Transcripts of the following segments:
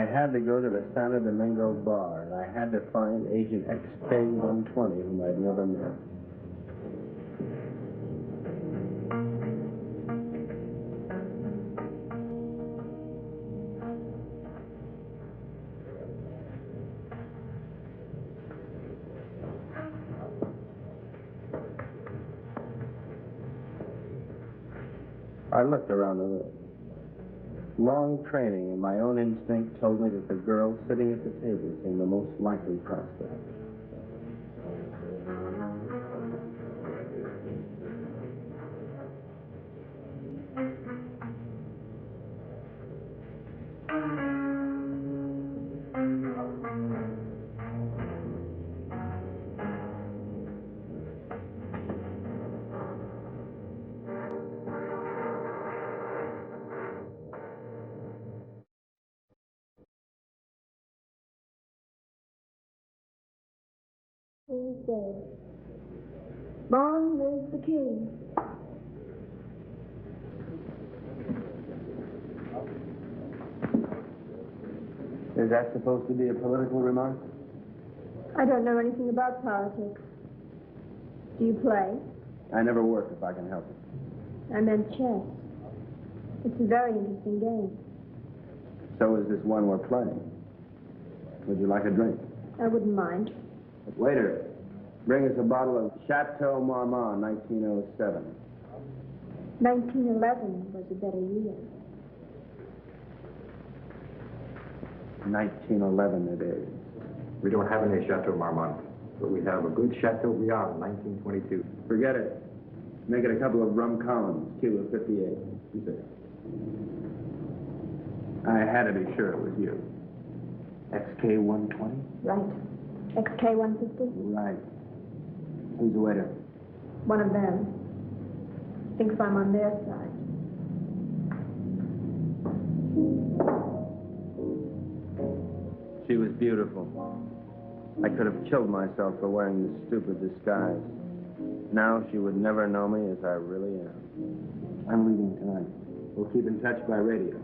I had to go to the Santo Domingo bar, and I had to find Agent XK-120, whom I'd never met. I looked around the room. Long training and my own instinct told me that the girl sitting at the table seemed the most likely prospect. Who's dead? Long live the king. Is that supposed to be a political remark? I don't know anything about politics. Do you play? I never work if I can help it. I meant chess. It's a very interesting game. So is this one we're playing. Would you like a drink? I wouldn't mind. Waiter, bring us a bottle of Chateau Marmont, 1907. 1911 was a better year. 1911 it is. We don't have any Chateau Marmont, but we have a good Chateau Briand, 1922. Forget it. Make it a couple of rum columns, Cuba 58. You say. I had to be sure it was you. XK-120? Right. XK-150? Right. Who's the waiter? One of them. Thinks I'm on their side. She was beautiful. I could have killed myself for wearing this stupid disguise. Now she would never know me as I really am. I'm leaving tonight. We'll keep in touch by radio.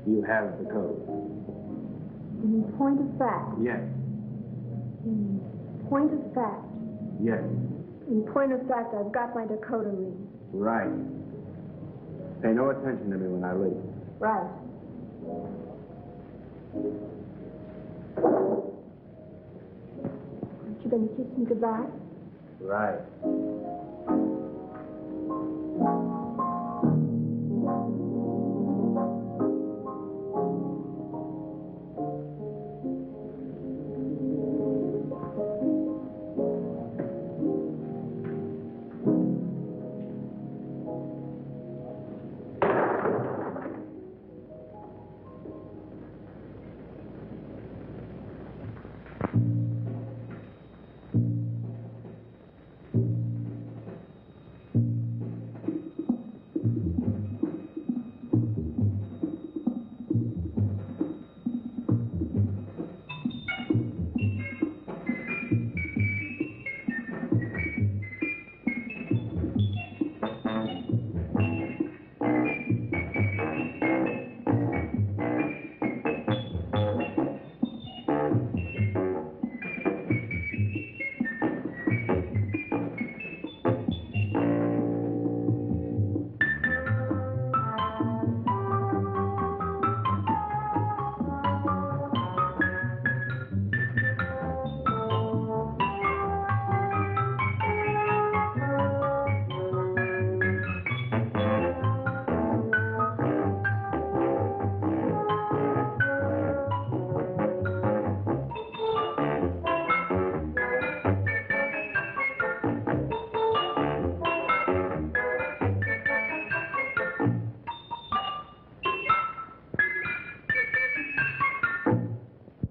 You have the code. In point of fact. Yes. In point of fact. Yes. In point of fact, I've got my decoder ring. Right. Pay no attention to me when I leave. Right. Aren't you going to kiss me goodbye? Right.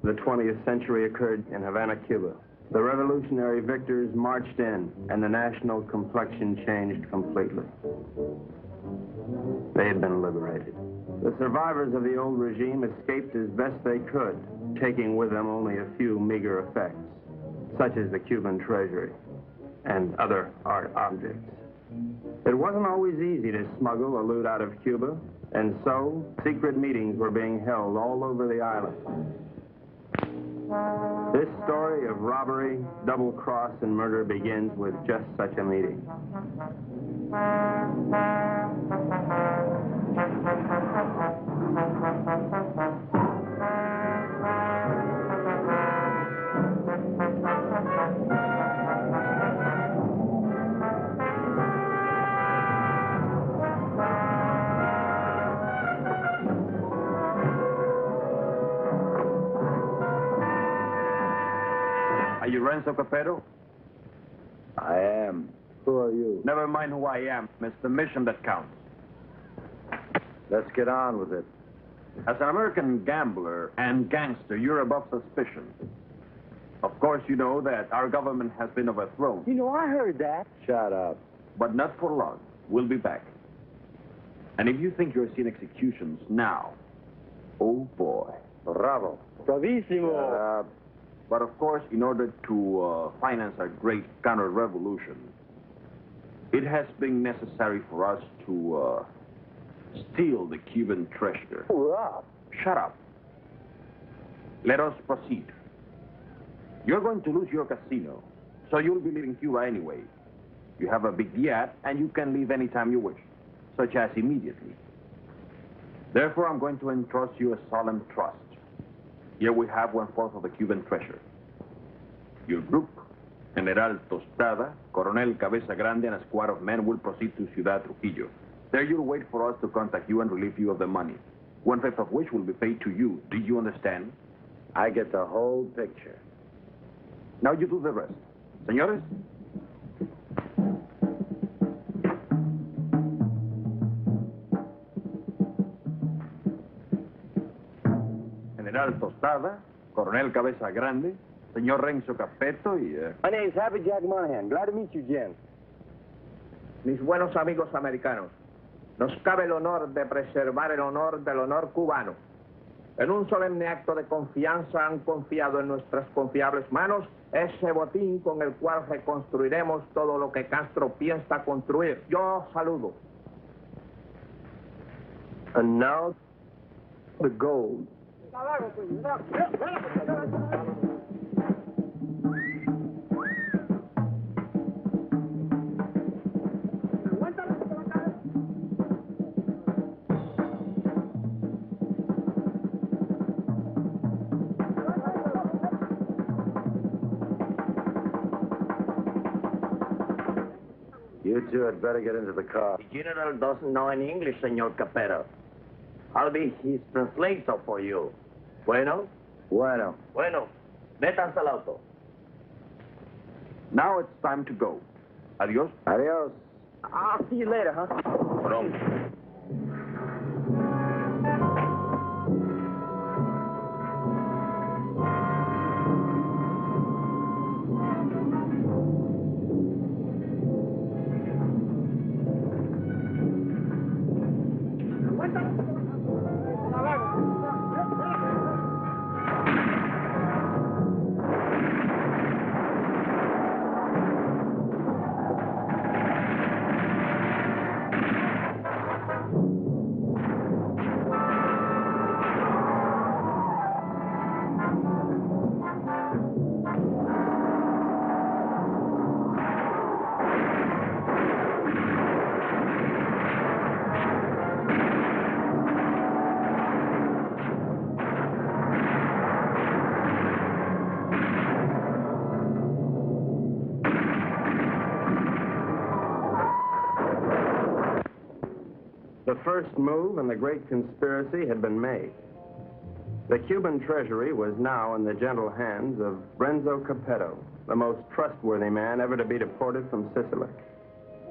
The 20th century occurred in Havana, Cuba. The revolutionary victors marched in, and the national complexion changed completely. They had been liberated. The survivors of the old regime escaped as best they could, taking with them only a few meager effects, such as the Cuban treasury and other art objects. It wasn't always easy to smuggle a loot out of Cuba. And so, secret meetings were being held all over the island. This story of robbery, double-cross, and murder begins with just such a meeting. Are you Renzo Capetto? I am. Who are you? Never mind who I am. It's the mission that counts. Let's get on with it. As an American gambler and gangster, you're above suspicion. Of course, you know that our government has been overthrown. You know, I heard that. Shut up. But not for long. We'll be back. And if you think you're seeing executions now, oh boy. Bravo. Bravissimo. Shut up. But of course, in order to finance our great counter-revolution, it has been necessary for us to steal the Cuban treasure. Hurrah. Shut up. Let us proceed. You're going to lose your casino, so you'll be leaving Cuba anyway. You have a big yacht, and you can leave anytime you wish, such as immediately. Therefore, I'm going to entrust you a solemn trust. Here we have 1/4 of the Cuban treasure. Your group, General Tostada, Coronel Cabeza Grande, and a squad of men will proceed to Ciudad Trujillo. There you'll wait for us to contact you and relieve you of the money, 1/5 of which will be paid to you. Do you understand? I get the whole picture. Now you do the rest. Señores? General Tostada, Coronel Cabeza Grande, Señor Renzo Capetto y... My name's Happy Jack Monahan. Glad to meet you, Jen. Mis buenos amigos americanos, nos cabe el honor de preservar el honor del honor cubano. En un solemne acto de confianza han confiado en nuestras confiables manos ese botín con el cual reconstruiremos todo lo que Castro piensa construir. Yo saludo. And now, the gold. You two had better get into the car. The general doesn't know any English, Señor Capetto. I'll be his translator for you. Bueno? Bueno. Bueno. Métanse al auto. Now it's time to go. Adios. Adios. I'll see you later, huh? Pronto. The first move in the great conspiracy had been made. The Cuban treasury was now in the gentle hands of Renzo Capetto, the most trustworthy man ever to be deported from Sicily.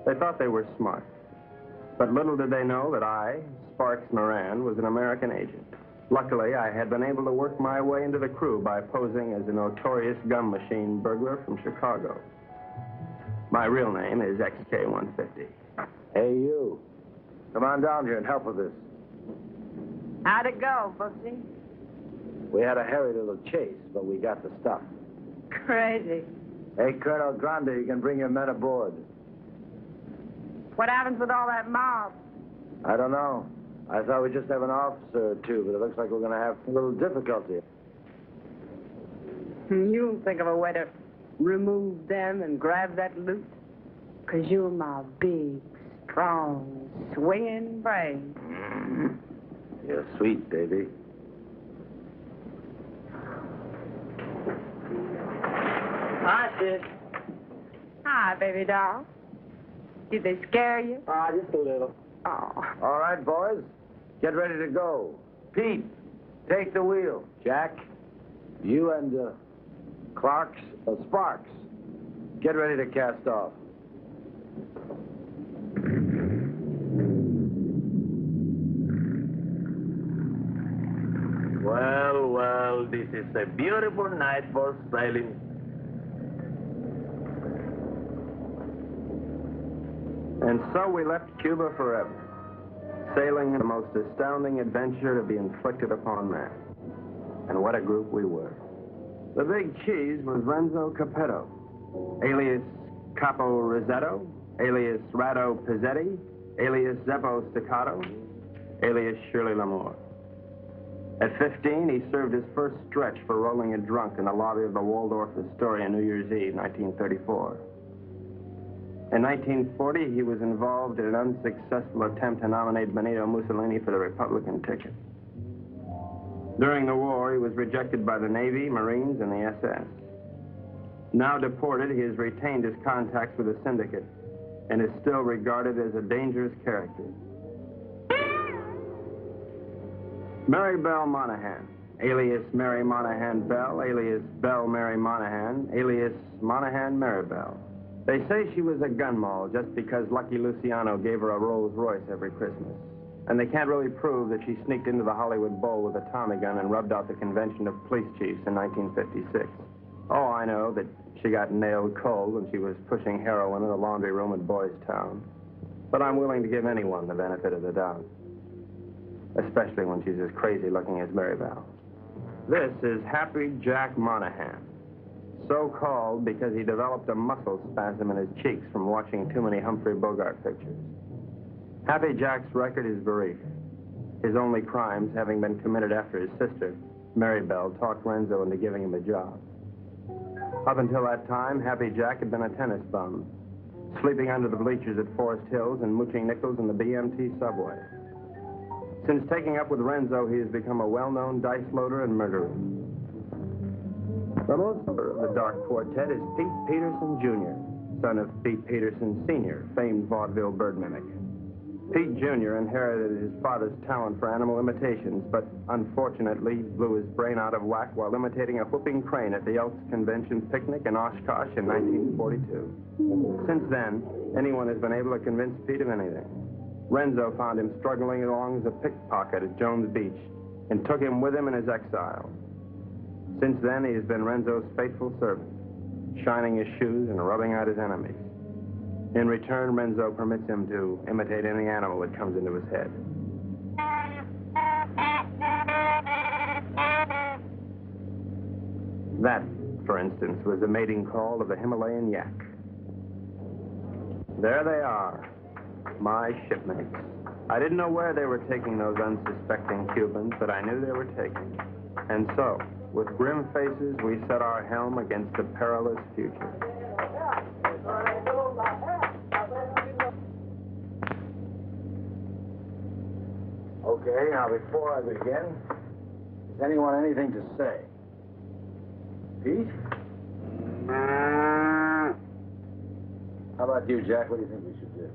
They thought they were smart. But little did they know that I, Sparks Moran, was an American agent. Luckily, I had been able to work my way into the crew by posing as a notorious gum machine burglar from Chicago. My real name is XK150. Hey, you. Come on down here and help with this. How'd it go, Bugsy? We had a hairy little chase, but we got the stuff. Crazy. Hey, Colonel Grande, you can bring your men aboard. What happens with all that mob? I don't know. I thought we'd just have an officer or two, but it looks like we're going to have a little difficulty. You'll think of a way to remove them and grab that loot. 'Cause you're my big, strong, swinging brain. You're sweet, baby. Hi, sis. Hi, baby doll. Did they scare you? Just a little. Oh. All right, boys. Get ready to go. Pete, take the wheel. Jack, you and Sparks, get ready to cast off. Well, well, this is a beautiful night for sailing. And so we left Cuba forever, sailing the most astounding adventure to be inflicted upon man. And what a group we were. The big cheese was Renzo Capetto, alias Capo Rosetto, alias Rado Pizzetti, alias Zeppo Staccato, alias Shirley Lamour. At 15, he served his first stretch for rolling a drunk in the lobby of the Waldorf Astoria on New Year's Eve, 1934. In 1940, he was involved in an unsuccessful attempt to nominate Benito Mussolini for the Republican ticket. During the war, he was rejected by the Navy, Marines, and the SS. Now deported, he has retained his contacts with the syndicate and is still regarded as a dangerous character. Mary Belle Monahan, alias Mary Monahan Bell, alias Belle Mary Monahan, alias Monahan Mary Bell. They say she was a gun moll just because Lucky Luciano gave her a Rolls Royce every Christmas. And they can't really prove that she sneaked into the Hollywood Bowl with a Tommy gun and rubbed out the convention of police chiefs in 1956. Oh, I know that she got nailed cold when she was pushing heroin in a laundry room at Boys Town. But I'm willing to give anyone the benefit of the doubt, especially when she's as crazy looking as Mary Bell. This is Happy Jack Monahan, so called because he developed a muscle spasm in his cheeks from watching too many Humphrey Bogart pictures. Happy Jack's record is brief, his only crimes having been committed after his sister, Mary Bell, talked Renzo into giving him a job. Up until that time, Happy Jack had been a tennis bum, sleeping under the bleachers at Forest Hills and mooching nickels in the BMT subway. Since taking up with Renzo, he has become a well-known dice loader and murderer. The most of the Dark Quartet is Pete Peterson, Jr., son of Pete Peterson, Sr., famed vaudeville bird mimic. Pete Jr. inherited his father's talent for animal imitations, but unfortunately blew his brain out of whack while imitating a whooping crane at the Elks Convention picnic in Oshkosh in 1942. Since then, anyone has been able to convince Pete of anything. Renzo found him struggling along as a pickpocket at Jones Beach and took him with him in his exile. Since then, he has been Renzo's faithful servant, shining his shoes and rubbing out his enemies. In return, Renzo permits him to imitate any animal that comes into his head. That, for instance, was the mating call of the Himalayan yak. There they are, my shipmates. I didn't know where they were taking those unsuspecting Cubans, but I knew they were taking. And so, with grim faces, we set our helm against the perilous future. Okay, now before I begin, has anyone anything to say? Pete? How about you, Jack? What do you think we should do?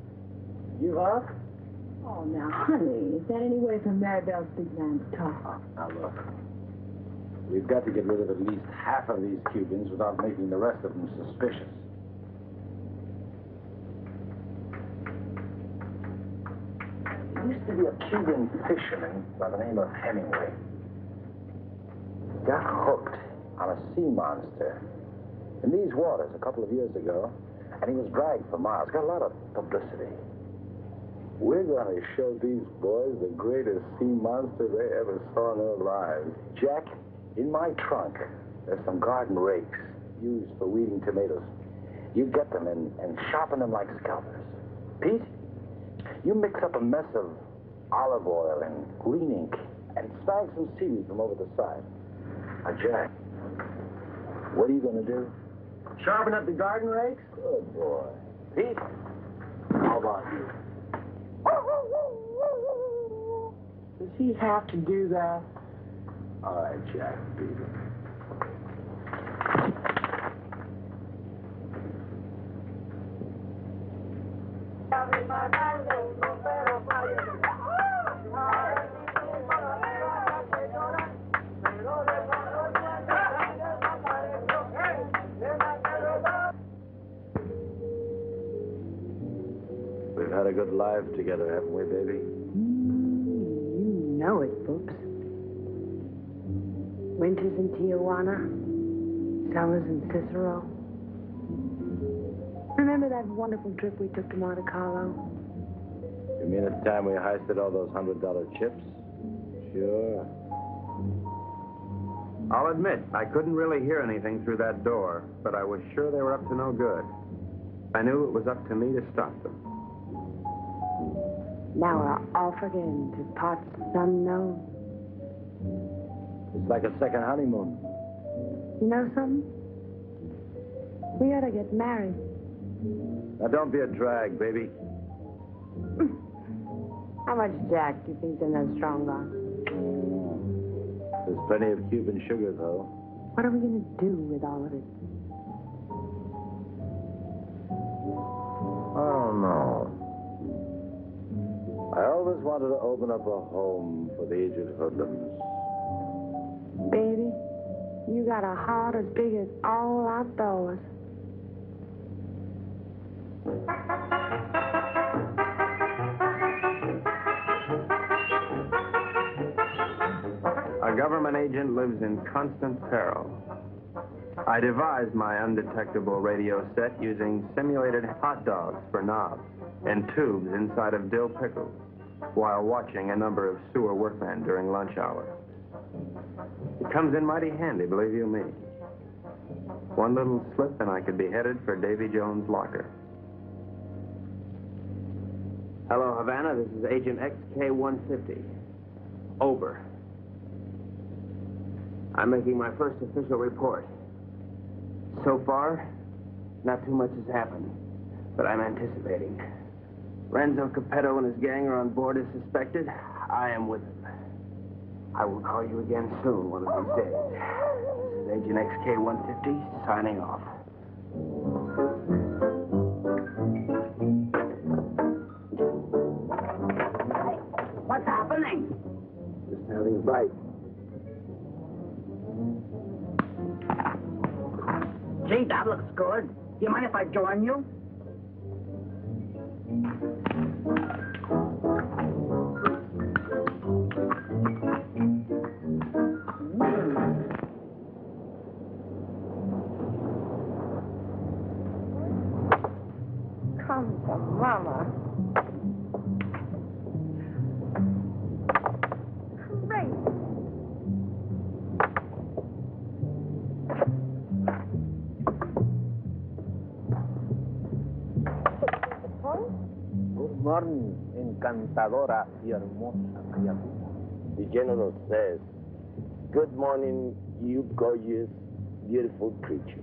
You up? Oh, now, honey, is that any way for Maribel's big man to talk? Now, look. We've got to get rid of at least half of these Cubans without making the rest of them suspicious. There used to be a Cuban fisherman by the name of Hemingway. He got hooked on a sea monster in these waters a couple of years ago, and he was dragged for miles. Got a lot of publicity. We're going to show these boys the greatest sea monster they ever saw in their lives. Jack, in my trunk, there's some garden rakes used for weeding tomatoes. You get them and sharpen them like scalpers. Pete, you mix up a mess of olive oil and green ink, and snag some seaweed from over the side. Now, Jack, what are you going to do? Sharpen up the garden rakes? Good boy. Pete, how about you? Does he have to do that? All right, Jack, beat it. We've had a good life together, haven't we, baby? You know it, Boops. Winters in Tijuana, summers in Cicero. Remember that wonderful trip we took to Monte Carlo? You mean at the time we heisted all those $100 chips? Sure. I'll admit, I couldn't really hear anything through that door, but I was sure they were up to no good. I knew it was up to me to stop them. Now we're off again to parts unknown. It's like a second honeymoon. You know something? We ought to get married. Now, don't be a drag, baby. How much Jack do you think's in that strong box? There's plenty of Cuban sugar, though. What are we going to do with all of it? Oh, no. I always wanted to open up a home for the aged hoodlums. Baby, you got a heart as big as all outdoors. A government agent lives in constant peril. I devised my undetectable radio set using simulated hot dogs for knobs and tubes inside of dill pickles while watching a number of sewer workmen during lunch hour. It comes in mighty handy, believe you me. One little slip and I could be headed for Davy Jones' locker. Hello, Havana. This is Agent XK-150. Over. I'm making my first official report. So far, not too much has happened, but I'm anticipating. Renzo Capetto and his gang are on board as suspected. I am with them. I will call you again soon, one of these days. This is Agent XK-150 signing off. What's happening? Just having a bite. Gee, that looks good. Do you mind if I join you? Come to Mama. Great. Good morning, encantadora y hermosa criatura. The general says, good morning, you gorgeous, beautiful creature.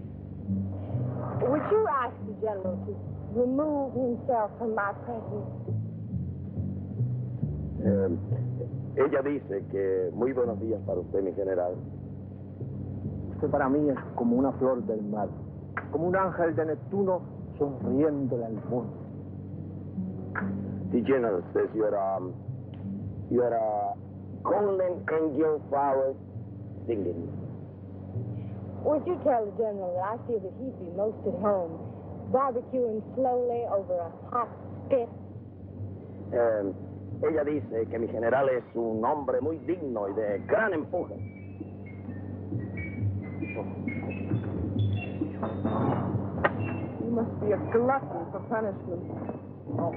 Would you ask the general to remove himself from my presence? Ella dice que muy buenos días para usted, mi general. Usted para mí es como una flor del mar, como un ángel de Neptuno sonriéndole al mundo. The general says you're a golden angel flower singing. Would you tell the general that I feel that he'd be most at home, barbecuing slowly over a hot spit? Ella dice que mi general es un hombre muy digno y de gran empuje. You must be a glutton for punishment. Oh,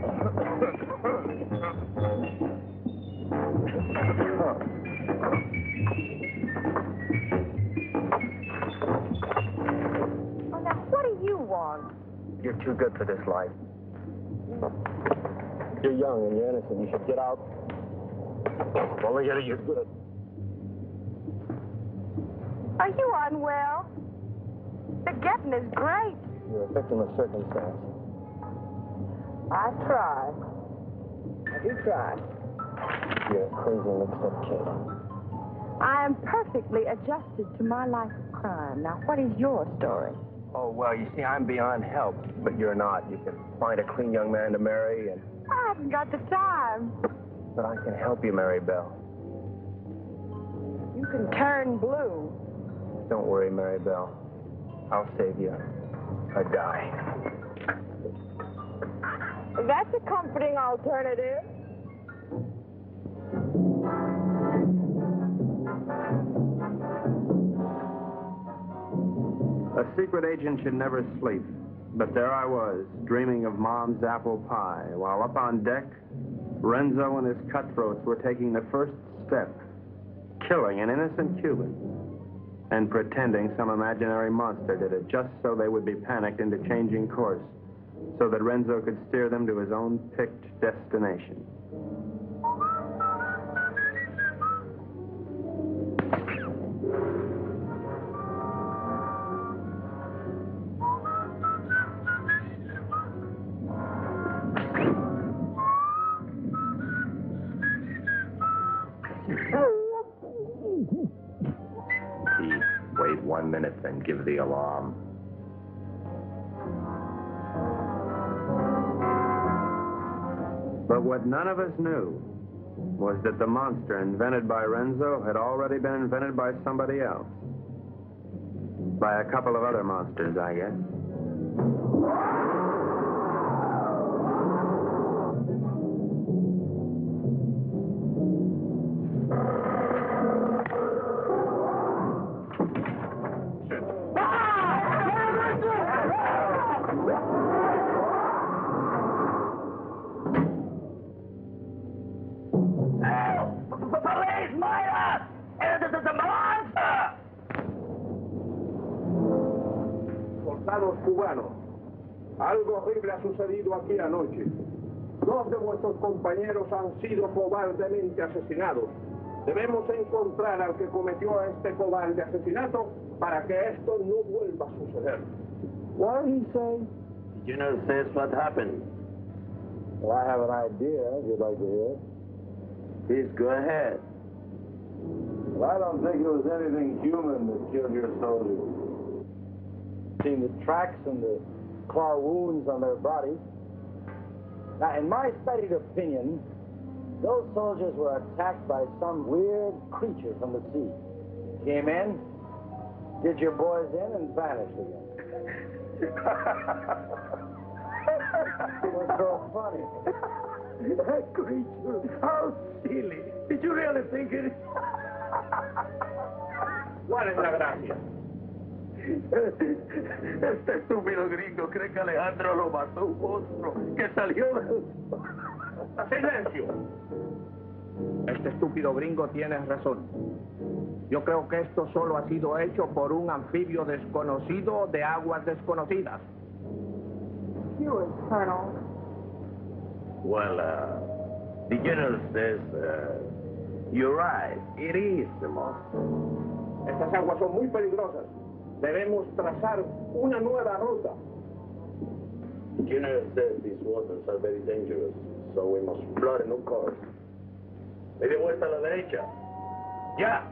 now, what do you want? You're too good for this life. You're young and you're innocent. You should get out Only getting you good. Are you unwell? The getting is great. You're a victim of circumstance. I try. I do try. You're a crazy mixed-up kid. I am perfectly adjusted to my life of crime. Now, what is your story? Oh, well, you see, I'm beyond help, but you're not. You can find a clean young man to marry, and... I haven't got the time. But I can help you, Mary Bell. You can turn blue. Don't worry, Mary Bell. I'll save you a die. That's a comforting alternative. A secret agent should never sleep. But there I was, dreaming of Mom's apple pie, while up on deck, Renzo and his cutthroats were taking the first step, killing an innocent Cuban, and pretending some imaginary monster did it, just so they would be panicked into changing course, so that Renzo could steer them to his own picked destination. Wait 1 minute, then give the alarm. But what none of us knew was that the monster invented by Renzo had already been invented by somebody else. By a couple of other monsters, I guess. Soldados cubanos, algo horrible ha sucedido aquí anoche. 2 de vuestros compañeros han sido cobardemente asesinados. Debemos encontrar al que cometió este cobarde asesinato para que esto no vuelva a suceder. What did he say? The general says what happened. Well, I have an idea, if you'd like to hear. Please go ahead. Well, I don't think it was anything human that killed your soldiers. Seen the tracks and the claw wounds on their bodies. Now, in my studied opinion, those soldiers were attacked by some weird creature from the sea. Came in, did your boys in, and vanished again. What's so funny? That creature, how silly. Did you really think it? ¿Cuál es la gracia? Este estúpido gringo cree que Alejandro lo mató un monstruo que salió del... ¡Silencio! Este estúpido gringo tiene razón. Yo creo que esto solo ha sido hecho por un anfibio desconocido de aguas desconocidas. Yours, Colonel. Well, the general says, you're right. It is the monster. Estas aguas son muy peligrosas. Debemos trazar una nueva ruta. The general says these waters are very dangerous, so we must plot a new course. Media vuelta a la derecha. ¡Ya!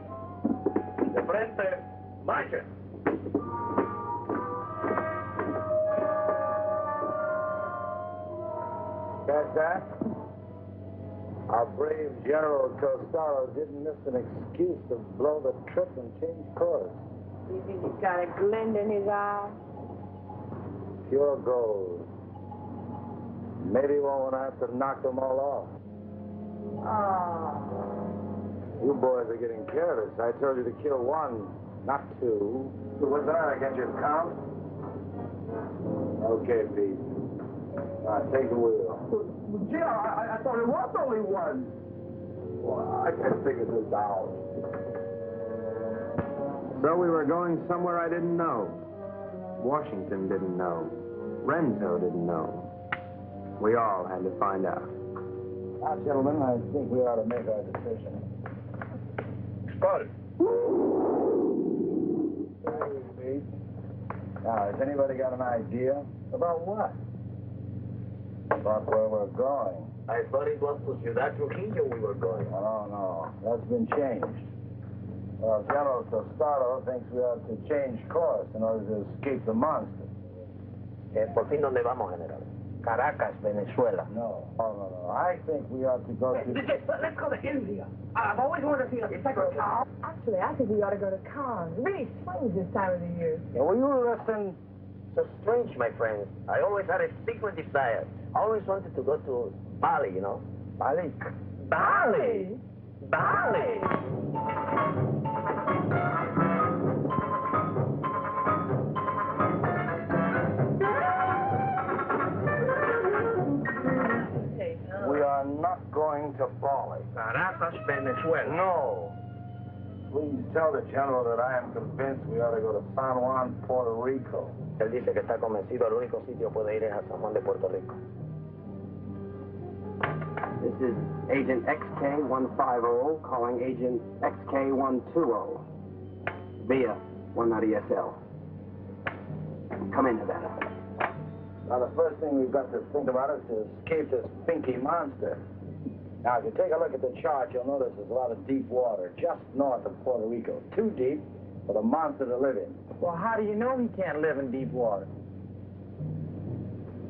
De frente, marcha. Catch that? Our brave General Costello didn't miss an excuse to blow the trip and change course. You think he's got a glint in his eye? Pure gold. Maybe he won't have to knock them all off. Oh. You boys are getting careless. I told you to kill 1, not 2. So what's that? I can't just count? Okay, Pete. Take the wheel. Gee, I thought it was only 1. Well, I can't figure this out. So we were going somewhere I didn't know. Washington didn't know. Renzo didn't know. We all had to find out. Now, gentlemen, I think we ought to make our decision. Spotted. Thank you, Pete. Now, has anybody got an idea? About what? About where we're going? I thought it was to Ciudad Trujillo we were going. Oh, no. That's been changed. Well, General Tostado thinks we ought to change course in order to escape the monster. ¿Por fin dónde vamos, General? Caracas, Venezuela. No. No. I think we ought to go to... Let's go to India. I've always wanted to see a cycle town. Actually, I think we ought to go to Cannes. It really swings this time of the year. Yeah, will you listen? So strange, my friends. I always had a secret desire. I always wanted to go to Bali, you know? Bali? Bali! Bali! We are not going to Bali. Caracas, Venezuela. No. Please tell the General that I am convinced we ought to go to San Juan, Puerto Rico. Él dice que está convencido, el único sitio puede ir es a San Juan de Puerto Rico. This is Agent XK150 calling Agent XK120 via 190SL. Come in, Havana. Now, the first thing we've got to think about is to escape this pinky monster. Now, if you take a look at the chart, you'll notice there's a lot of deep water just north of Puerto Rico. Too deep for the monster to live in. Well, how do you know he can't live in deep water?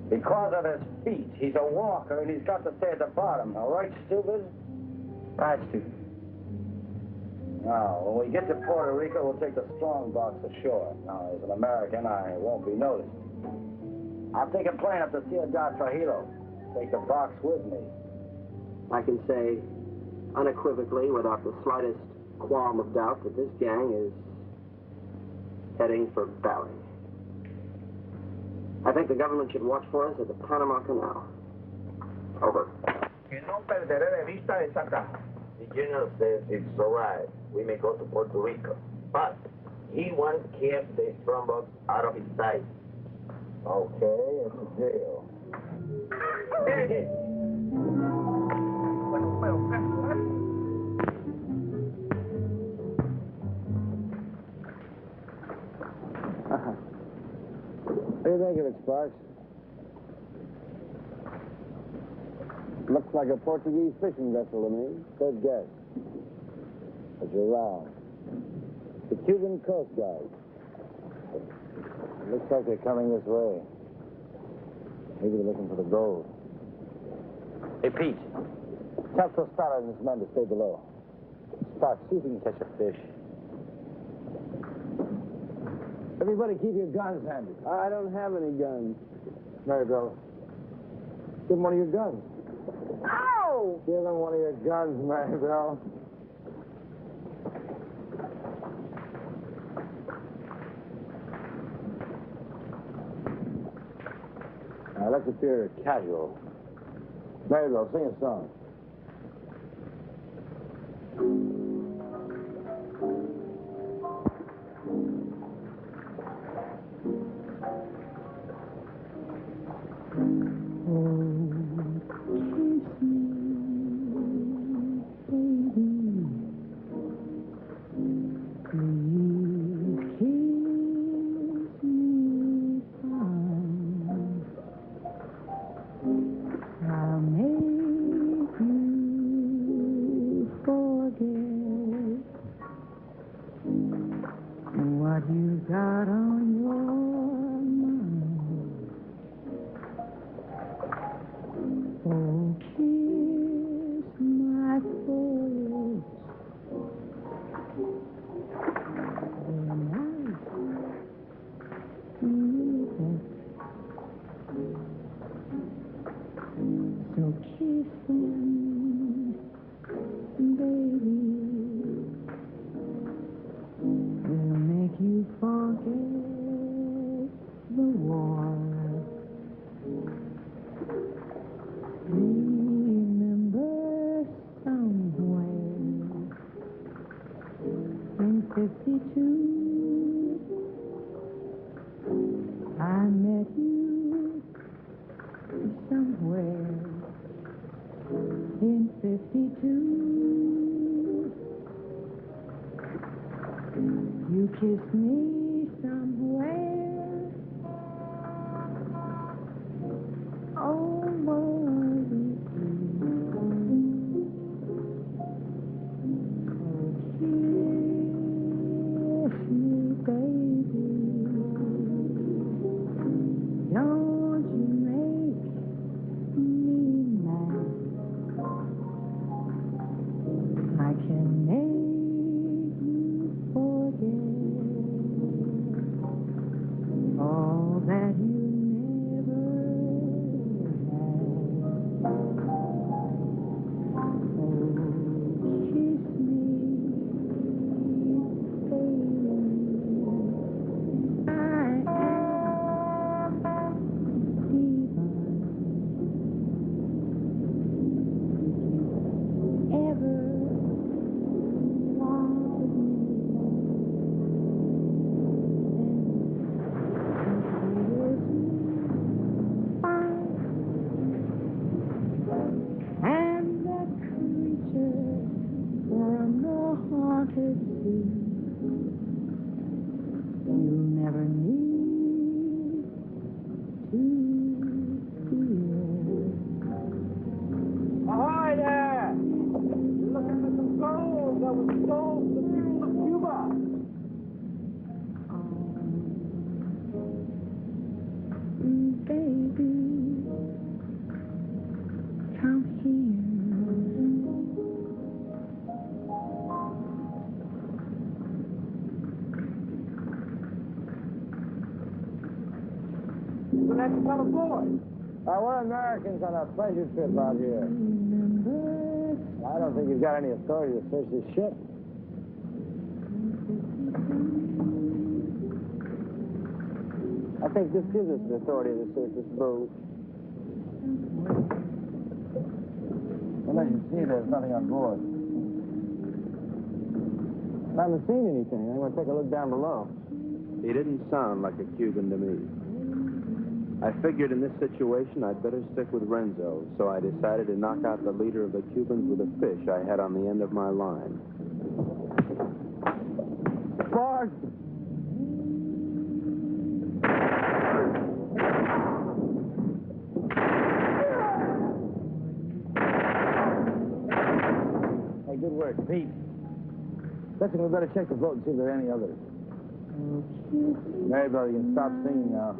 Because of his feet. He's a walker, and he's got to stay at the bottom. All right, stupid? Right, stupid. Now, when we get to Puerto Rico, we'll take the strong box ashore. Now, as an American, I won't be noticed. I'll take a plane up to Ciudad Trujillo. Take the box with me. I can say unequivocally, without the slightest qualm of doubt, that this gang is heading for Bali. I think the government should watch for us at the Panama Canal. Over. Que no perderé de vista esa casa. The general says it's all right. We may go to Puerto Rico. But he wants to keep the strongbox out of his sight. Okay, it's a deal. What do you think of it, Sparks? Looks like a Portuguese fishing vessel to me. Good guess. But you're wrong. The Cuban Coast Guard. It looks like they're coming this way. Maybe they're looking for the gold. Hey, Pete. Tell Tostado and his men to stay below. Sparks, see if you can catch a fish. Everybody keep your guns handy. I don't have any guns. Maribel, Give him one of your guns. Ow! Give him one of your guns, Maribel. Now, let's appear casual. Maribel, sing a song. In 52. You kissed me somewhere over the kiss me, baby. Don't you make me mad. I can make you forget all that you never had. Oh, kiss me, baby. I am divine. Ever wanted me, and the creature from the haunted sea. You'll never need to fear. Ahoy there! You're looking for some gold that was sold to the people of Cuba. Baby, come here. Well, that's kind of boy. We're Americans on a pleasure trip out here. Remember, I don't think you've got any authority to search this ship. I think this gives us the authority to search this boat. Unless you see there's nothing on board. I haven't seen anything. I'm going to take a look down below. He didn't sound like a Cuban to me. I figured in this situation I'd better stick with Renzo, so I decided to knock out the leader of the Cubans with a fish I had on the end of my line. Bart! Hey, good work, Pete. Listen, we better check the boat and see if there are any others. Mary, brother, you can stop singing now.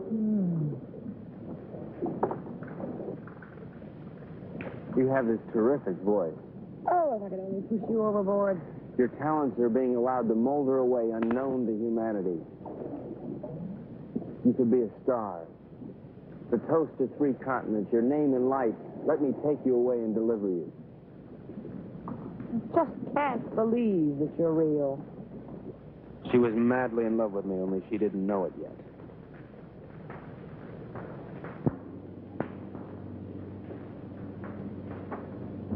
You have this terrific voice. oh, if I could only push you overboard. Your talents are being allowed to molder away unknown to humanity. You could be a star. The toast of 3 continents, your name in lights. Let me take you away and deliver you. I just can't believe that you're real. She was madly in love with me, only she didn't know it yet.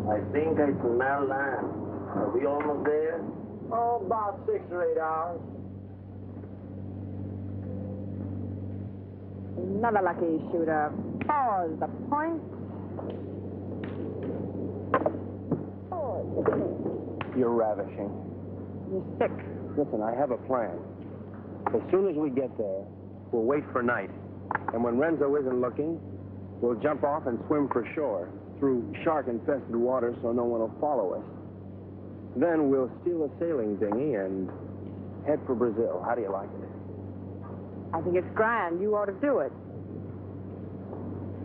I think I smell land. Are we almost there? Oh, about 6 or 8 hours. Another lucky shooter. Pause the point. You're ravishing. You're sick. Listen, I have a plan. As soon as we get there, we'll wait for night. And when Renzo isn't looking, we'll jump off and swim for shore through shark-infested water so no one will follow us. Then we'll steal a sailing dinghy and head for Brazil. How do you like it? I think it's grand. You ought to do it.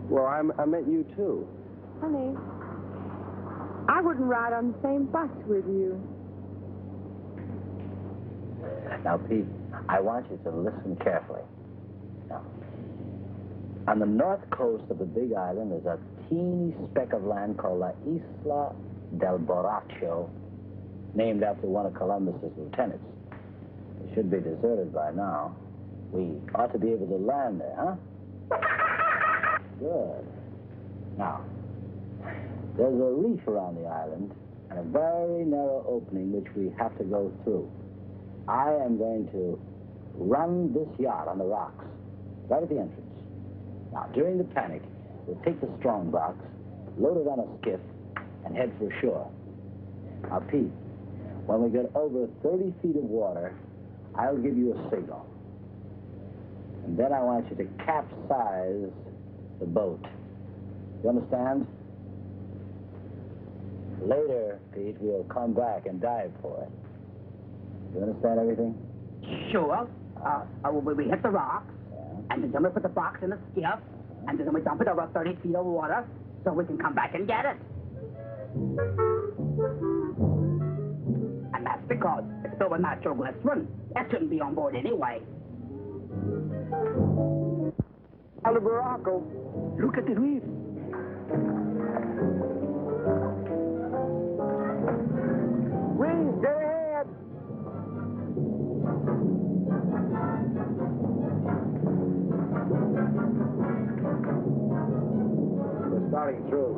Well, I meant you, too. Honey, I wouldn't ride on the same bus with you. Now, Pete, I want you to listen carefully. Now, on the north coast of the Big Island is a teeny speck of land called La Isla del Borracho, named after one of Columbus's lieutenants. It should be deserted by now. We ought to be able to land there, huh? Good. Now, there's a reef around the island and a very narrow opening which we have to go through. I am going to run this yacht on the rocks, right at the entrance. Now, during the panic, we'll take the strong box, load it on a skiff, and head for shore. Now, Pete, when we get over 30 feet of water, I'll give you a signal. And then I want you to capsize the boat. You understand? Later, Pete, we'll come back and dive for it. You understand everything? Sure. We hit the rocks, and then we put the box in the skiff, and then we dump it over 30 feet of water so we can come back and get it. And that's because it's filled with natural glycerin. That shouldn't be on board anyway. Alberaco, look at the reef. Reef, dead ahead. We're starting through.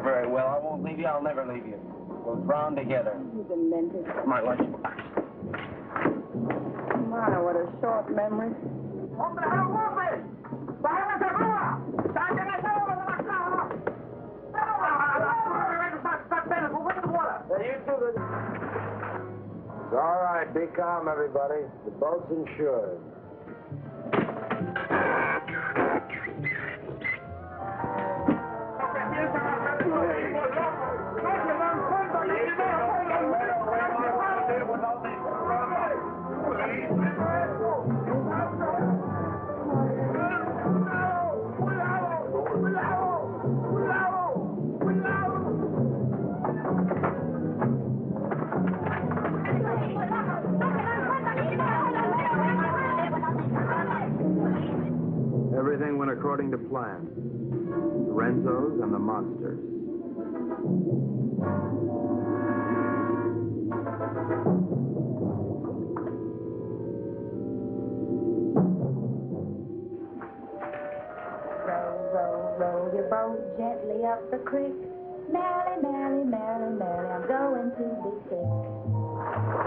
Very well, I won't leave you, I'll never leave you. We'll drown together. You demented. My lunchbox. My, what a short memory. It's all right. Be calm, everybody. The boat's insured. Everything went according to plan. Renzo's and the monsters. Row your boat gently up the creek. Merrily, merrily, merrily, merrily, I'm going to be sick.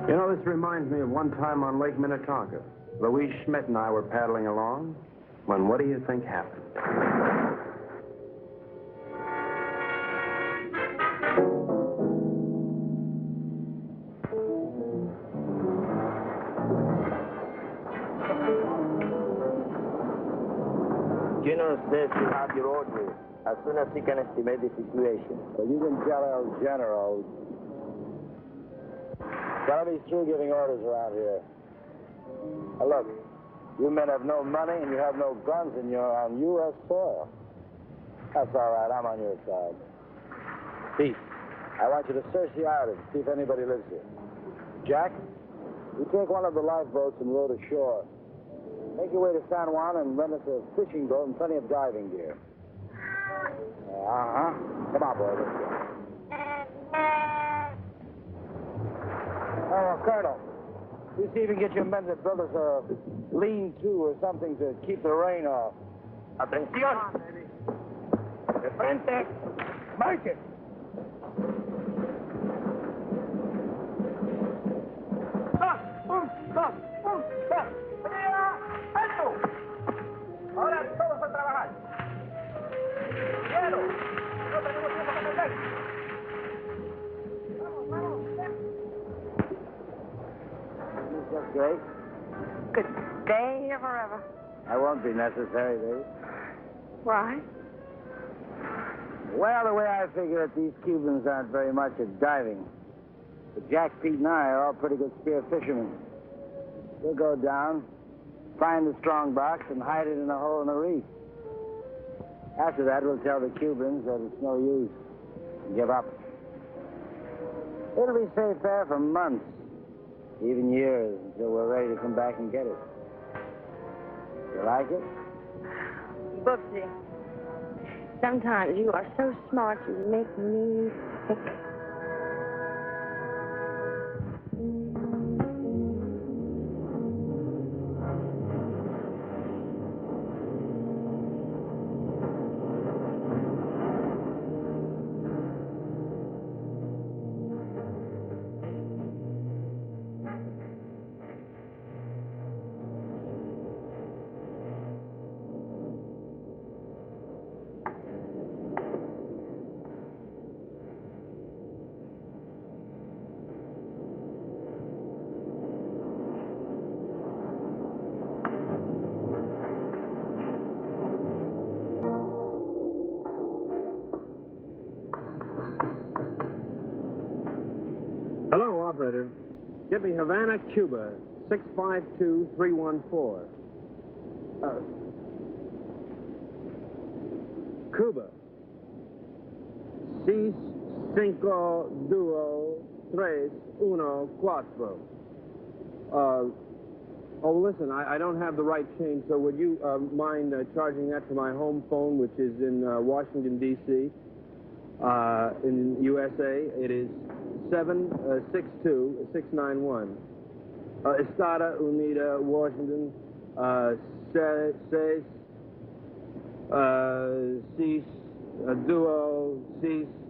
You know, this reminds me of one time on Lake Minnetonka. Louise Schmidt and I were paddling along when what do you think happened? General says you have your orders as soon as he can estimate the situation. Well, you can tell El General. Gotta be through giving orders around here. Now look, you men have no money and you have no guns and you're on U.S. soil. That's all right, I'm on your side. Pete, I want you to search the island, see if anybody lives here. Jack, you take one of the lifeboats and row to shore. Make your way to San Juan and rent us a fishing boat and plenty of diving gear. Uh-huh. Come on, boy, let's go. Oh, Colonel, you see if you can get your men to build us a lean-to or something to keep the rain off. Atención. De frente. Marchen. ¡Alto! Ahora todos a trabajar. ¡Quiero! No tenemos tiempo que perder. Vamos, vamos. This looks great. Good day or forever. That won't be necessary, baby. Why? Well, the way I figure it, these Cubans aren't very much at diving. But Jack, Pete, and I are all pretty good spear fishermen. We'll go down, find the strong box, and hide it in a hole in the reef. After that, we'll tell the Cubans that it's no use. Give up. It'll be safe there for months, even years, until we're ready to come back and get it. You like it? Bubsy, sometimes you are so smart you make me sick. Hello, operator. Get me Havana, Cuba, 652314. Cuba. 6, 5, 2, 3, 1, 4. Oh, listen, I don't have the right change, so would you mind charging that to my home phone, which is in Washington, D.C., in USA? It is 762-691. Estada Unida, Washington, 6, 6,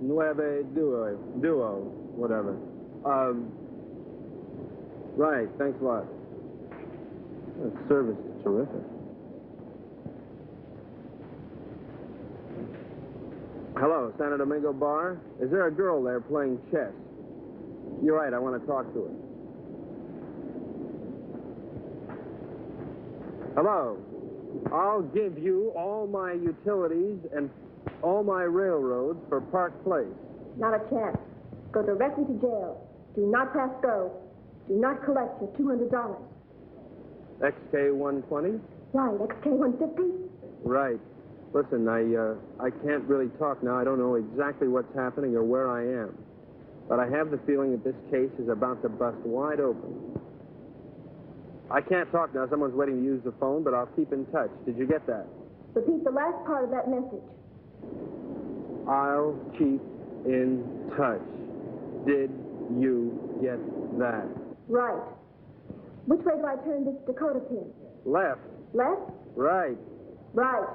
9, duo, whatever. Right, thanks a lot. That service is terrific. Hello, Santo Domingo Bar. Is there a girl there playing chess? You're right, I want to talk to her. Hello. I'll give you all my utilities and all my railroads for Park Place. Not a chance. Go directly to jail. Do not pass go. Do not collect your $200. XK120? Right, XK150? Right. Listen, I can't really talk now. I don't know exactly what's happening or where I am. But I have the feeling that this case is about to bust wide open. I can't talk now. Someone's waiting to use the phone, but I'll keep in touch. Did you get that? Repeat the last part of that message. I'll keep in touch. Did you get that? Right. Which way do I turn this Dakota pin? Left. Left? Right. Right.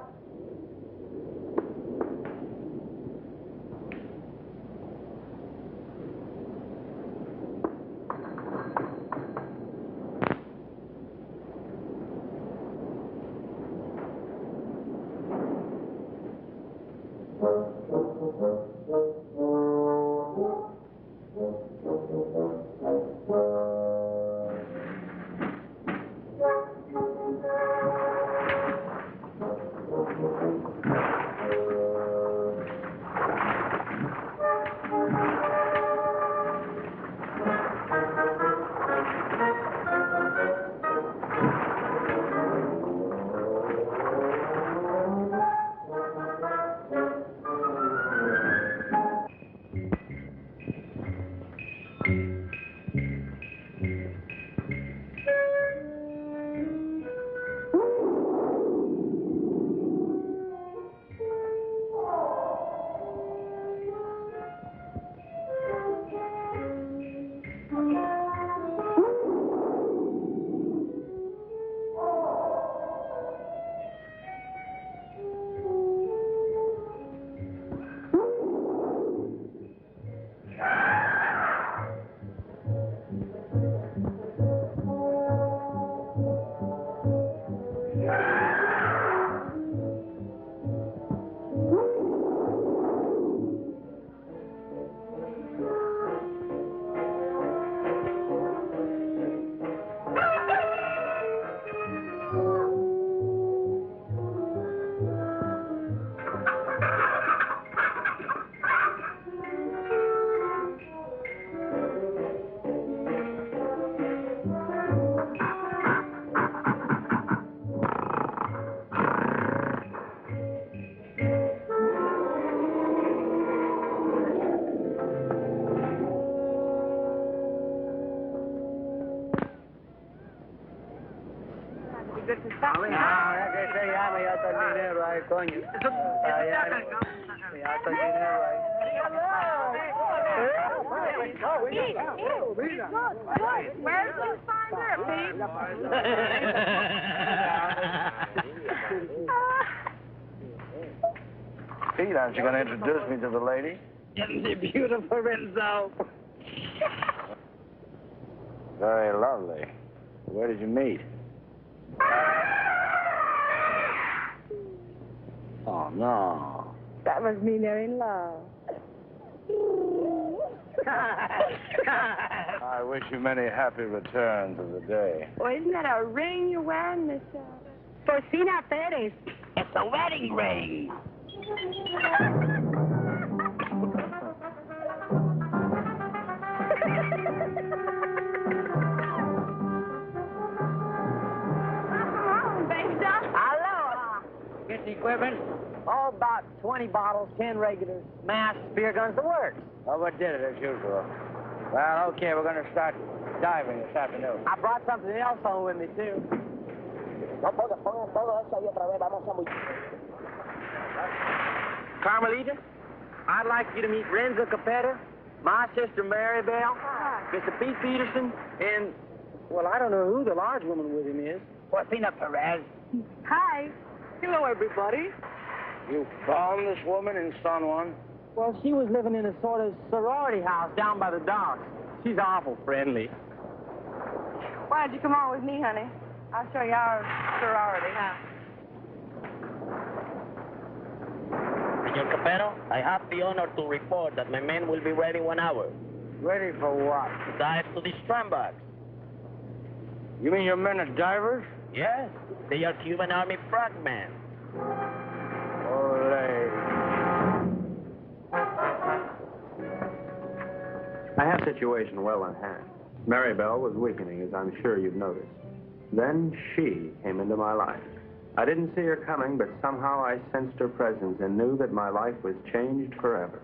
Where's the finder, Pete? Pete, aren't you going to introduce me to the lady? Isn't she beautiful, Renzo? Very lovely. Where did you meet? Oh, no. That must mean they're in love. I wish you many happy returns of the day. Well, isn't that a ring you're wearing, Miss Porcina Perez? It's a wedding ring. Aloha. Get the equipment? Oh, about 20 bottles, 10 regulars, masks, beer guns, the works. Oh, we did it as usual. Well, okay, we're going to start diving this afternoon. I brought something else home with me, too. Carmelita, I'd like you to meet Renzo Capetta, my sister Mary Bell, Mr. Pete Peterson, and, well, I don't know who the large woman with him is. Porcina Perez. Hi. Hello, everybody. You found this woman in San Juan? Well, she was living in a sort of sorority house down by the docks. She's awful friendly. Why don't you come on with me, honey? I'll show you our sorority house. Senor Capero, I have the honor to report that my men will be ready 1 hour. Ready for what? To dive to the strandbacks. You mean your men are divers? Yes, they are Cuban Army frogmen. Ole. I had the situation well in hand. Maribel was weakening, as I'm sure you've noticed. Then she came into my life. I didn't see her coming, but somehow I sensed her presence and knew that my life was changed forever.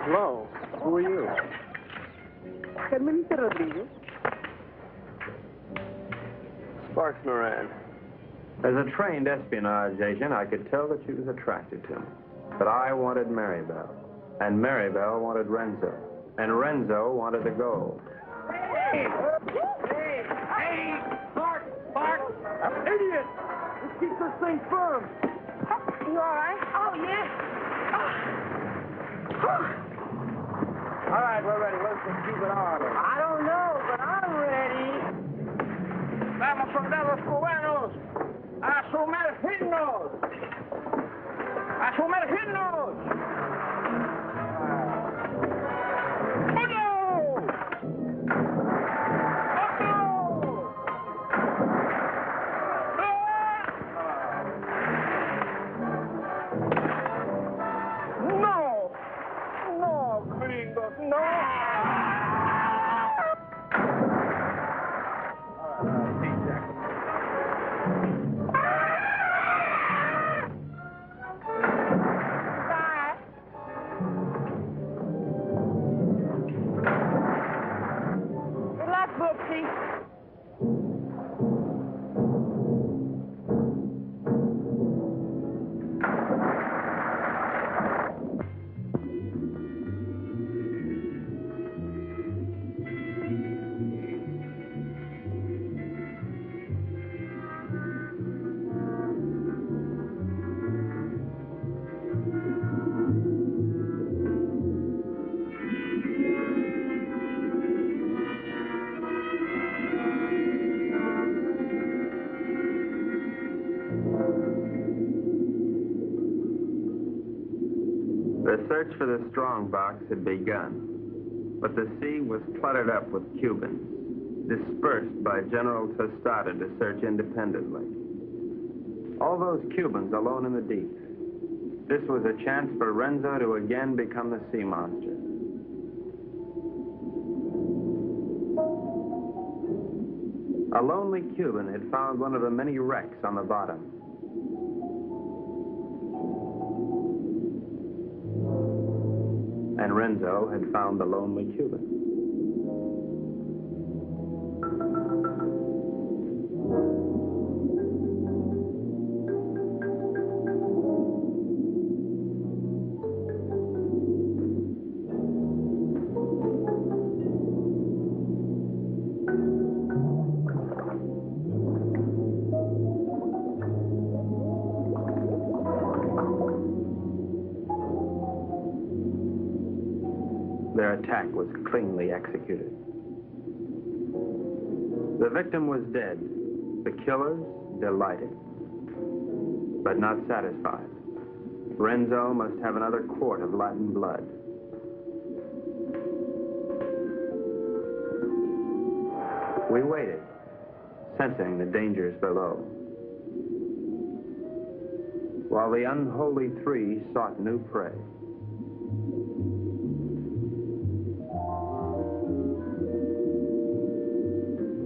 Hello. Who are you? Carmelita Rodriguez. Sparks Moran. As a trained espionage agent, I could tell that she was attracted to me. But I wanted Maribel, and Maribel wanted Renzo, and Renzo wanted the gold. Hey! Bart! Idiot! Let's keep this thing firm. You all right? Oh, yeah. All right, we're ready. Let's just keep it on. I don't know, but I'm ready. Vamos, soldados cubanos, a sumergirnos. ¡A sumergirnos! The search for the strongbox had begun, but the sea was cluttered up with Cubans, dispersed by General Tostada to search independently. All those Cubans alone in the deep. This was a chance for Renzo to again become the sea monster. A lonely Cuban had found one of the many wrecks on the bottom. And Renzo had found the lonely Cuban. Their attack was cleanly executed. The victim was dead. The killers delighted, but not satisfied. Renzo must have another quart of Latin blood. We waited, sensing the dangers below, while the unholy three sought new prey.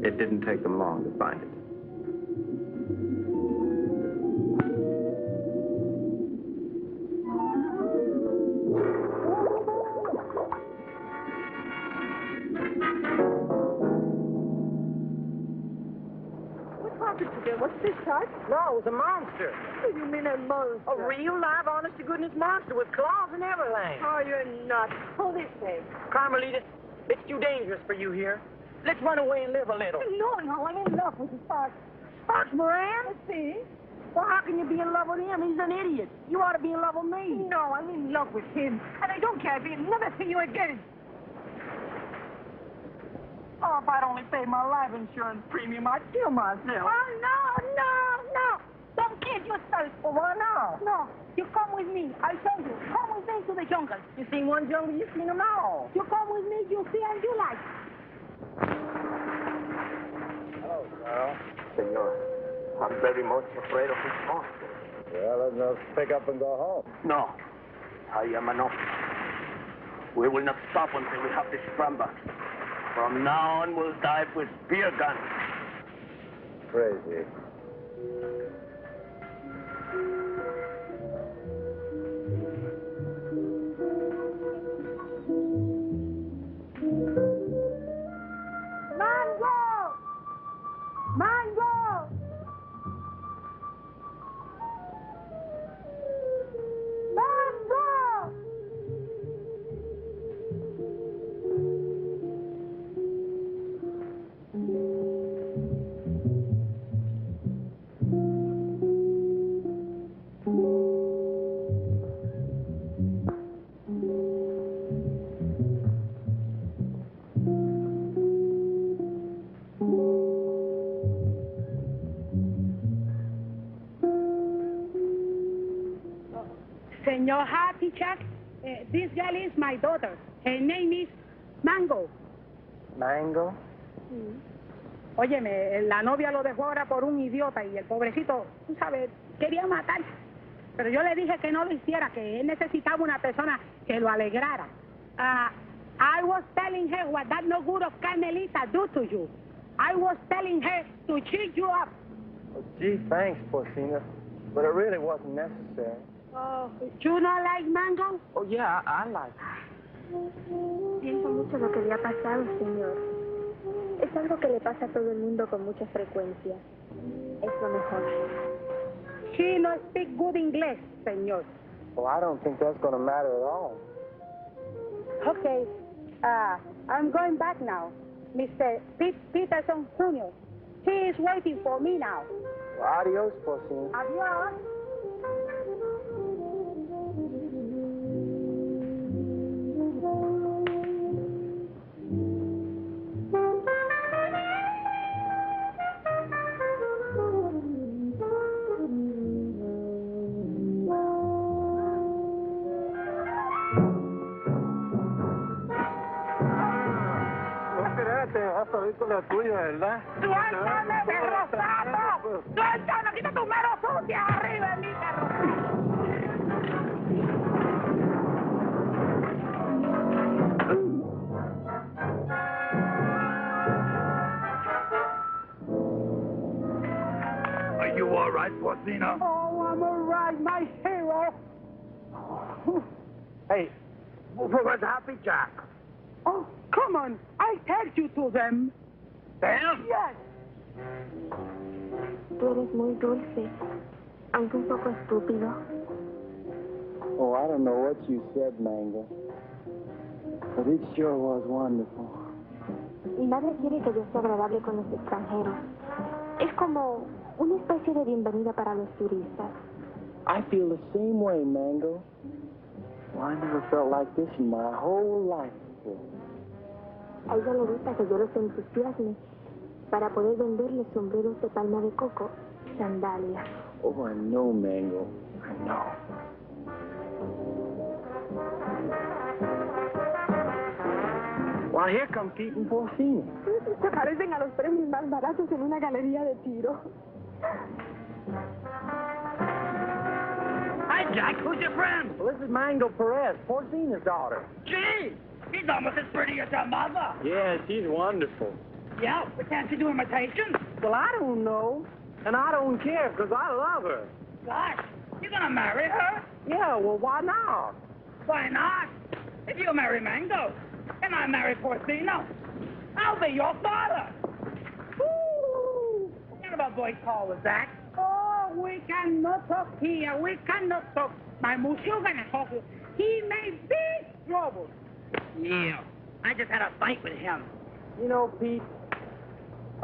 It didn't take them long to find it. What's this, Tut? No, it was a monster. What do you mean a monster? A real, live, honest-to-goodness monster with claws and everything. Oh, you're nuts. Pull this thing. Carmelita, it's too dangerous for you here. Let's run away and live a little. No, I'm in love with the Sparks. Sparks Moran? Let's see. Well, how can you be in love with him? He's an idiot. You ought to be in love with me. No, I'm in love with him. And I don't care if he'll never see you again. Oh, if I'd only paid my life insurance premium, I'd kill myself. Oh, no. Don't kill yourself. Well, why not? No, you come with me. I tell you, come with me to the jungle. You seen one jungle, you seen them all. You come with me, you'll see and you like. Hello, Carl. Senor, I'm very much afraid of this monster. Well, then let's pick up and go home. No, I am enough. We will not stop until we have this scramble. From now on, we'll dive with spear guns. Crazy. Senor Happy Chuck, this girl is my daughter. Her name is Mango. Mango? Óyeme, la novia lo dejó ahora por un idiota y el pobrecito, tú sabes, quería matar. Pero yo le dije que no lo hiciera, que él necesitaba una persona que lo alegrara. I was telling her what that no good of Carmelita do to you. I was telling her to cheer you up. Oh, gee, thanks, Porcina. But it really wasn't necessary. Oh, you not like Mango? Oh, yeah, I like Siento mucho lo que le ha pasado, señor. Es algo que le pasa a todo el mundo con mucha frecuencia. Es lo mejor. She no speak good English, señor. Well, I don't think that's going to matter at all. Okay, I'm going back now. Mr. Peterson Jr. He is waiting for me now. Well, adios, Porcina. Adios. La tuya, ¿verdad? ¡Suéltame, perro sapo! ¡Suéltame! ¡Quita tus manos sucias arriba de mí, perro! Are you all right, Porcina? Oh, I'm all right, my hero. Hey, where's Happy Jack? Oh, come on. I take you to them. Them? Yes. Tú eres muy dulce, aunque un poco estúpido. Oh, I don't know what you said, Mango. But it sure was wonderful. Mi madre quiere que yo sea agradable con los extranjeros. Es como una especie de bienvenida para los turistas. I feel the same way, Mango. Well, I never felt like this in my whole life before. A ella le gusta que yo los entusiasme para poder venderle sombreros de palma de coco y sandalias. Oh, I know, Mango. I know. Well, here come Pete and Porcini. Se parecen a los premios más baratos en una galería de tiro. Hi, Jack. Who's your friend? Well, this is Mango Perez, Porcini's daughter. Gee, she's almost as pretty as her mother. Yeah, she's wonderful. Yeah, but can't she do imitations? Well, I don't know. And I don't care, because I love her. Gosh, you gonna marry her? Yeah, well, why not? Why not? If you marry Mango, and I marry Porcino, I'll be your father. Woo! What kind of a voice call was that? Oh, we cannot talk here. We cannot talk. My monsieur gonna talk. He may be trouble. Yeah, I just had a fight with him. You know, Pete,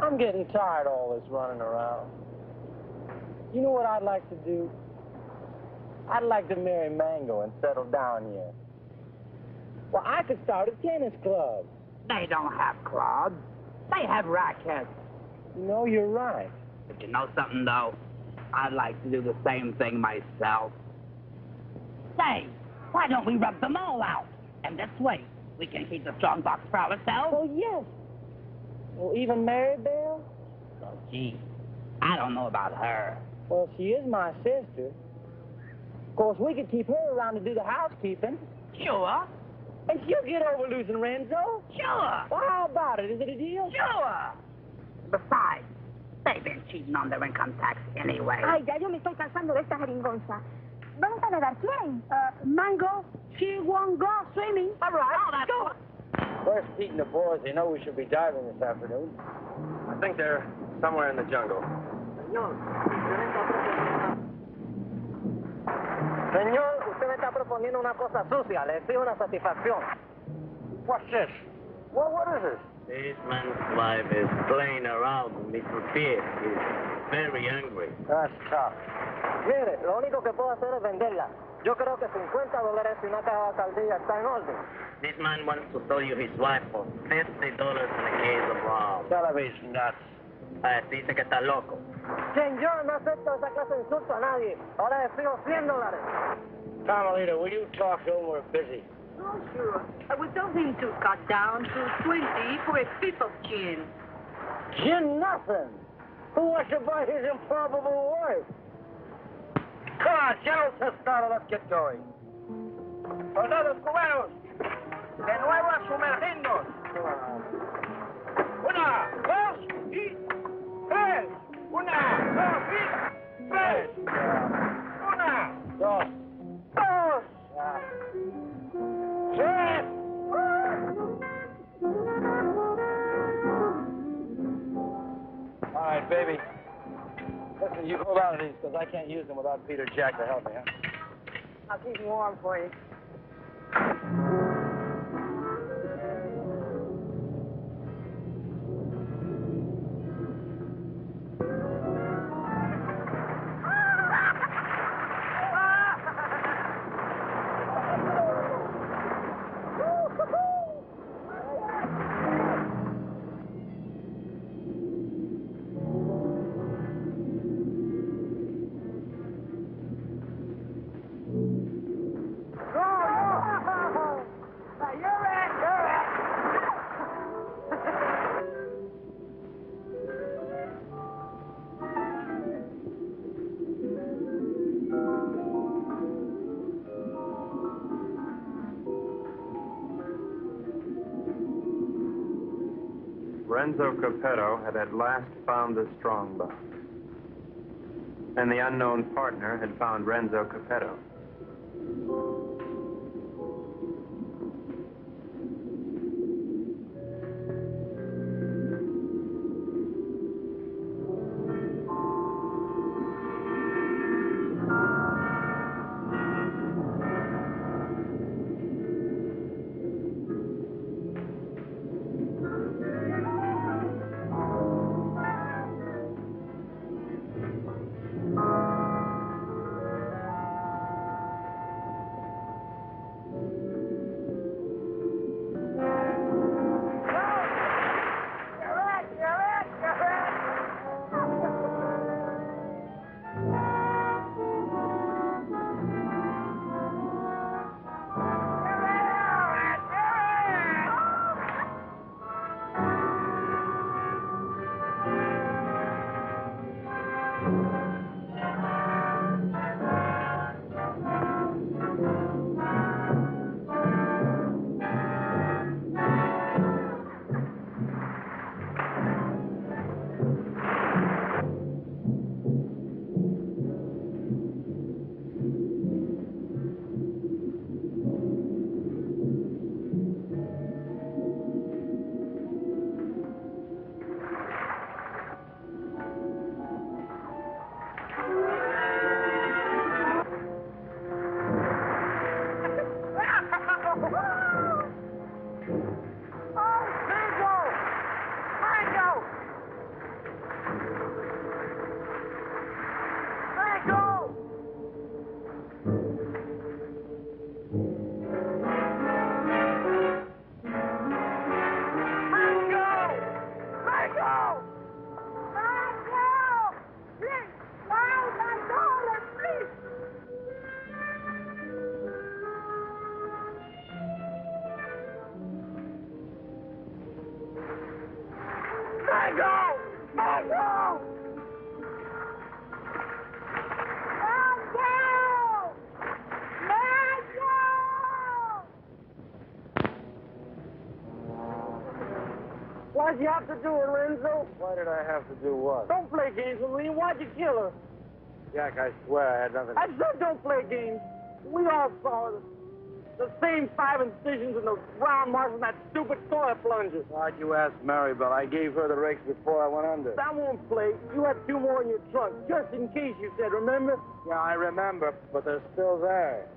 I'm getting tired of all this running around. You know what I'd like to do? I'd like to marry Mango and settle down here. Well, I could start a tennis club. They don't have clubs. They have rackets. You know, you're right. But you know something, though? I'd like to do the same thing myself. Say, why don't we rub them all out? And this way, we can keep the strong box for ourselves. Oh, yes. Well, even Mary Bell? Oh, gee, I don't know about her. Well, she is my sister. Of course, we could keep her around to do the housekeeping. Sure. And she'll get over losing Renzo. Sure. Well, how about it? Is it a deal? Sure. Besides, they've been cheating on their income tax anyway. Ay, ya yo me estoy cansando de esta jeringonza. ¿Vamos a nadar quién? Mango, she won't go swimming. All right. Oh, that's Go. Where's Pete and the boys? They know we should be diving this afternoon. I think they're somewhere in the jungle. Señor, usted me está proponiendo una cosa sucia. Le exijo una satisfacción. What's this? Well, what is this? This man's wife is playing around with Mr. Pierre. He's very angry. That's tough. Mire, lo único que puedo hacer es venderla. Yo creo que $50 y una caja de alcaldía está en orden. This man wants to sell you his wife for $50 and a case of rum. Television nuts. Dice que está loco. Señor, no acepto esa clase de insulto a nadie. Ahora le exijo $100. Carmelita, will you talk to him? We're busy. Oh, sure. I would tell him to cut down to 20 for a fifth of gin. Gin nothing. Who wants to buy his improbable wife? Come on, General Testado, let's get going. Soldados cubanos, de nuevo a sumergirnos. Una, dos y tres. Una, dos y tres. Una, dos, tres. All right, baby. Listen, you hold on to these, because I can't use them without Peter Jack to help me, huh? I'll keep them warm for you. Renzo Capetto had at last found the strong box. And the unknown partner had found Renzo Capetto. Why'd you have to do it, Renzo? Why did I have to do what? Don't play games with me. Why'd you kill her? Jack, I swear I had nothing. I said don't play games. We all saw it. The same 5 incisions and the round marks on that stupid toilet plunger. Why'd you ask Maribel? I gave her the rakes before I went under. That won't play. You had 2 more in your trunk, just in case you said, remember? Yeah, I remember, but they're still there.